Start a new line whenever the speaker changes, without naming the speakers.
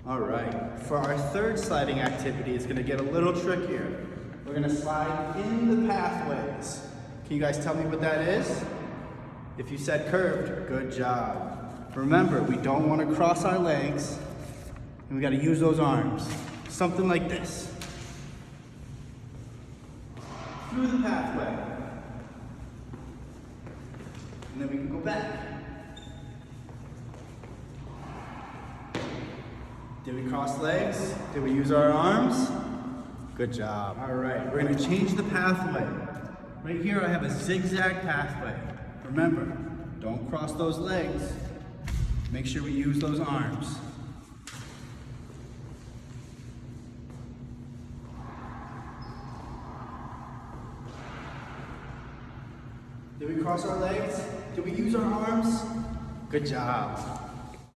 All right, for our third sliding activity, it's gonna get a little trickier. We're gonna slide in the pathways. Can you guys tell me what that is? If you said curved, good job. Remember, we don't wanna cross our legs, and we gotta use those arms. Something like this. Through the pathway. And then we can go back. Did we cross legs? Did we use our arms? Good job. All right, we're gonna change the pathway. Right here, I have a zigzag pathway. Remember, don't cross those legs. Make sure we use those arms. Did we cross our legs? Did we use our arms? Good job.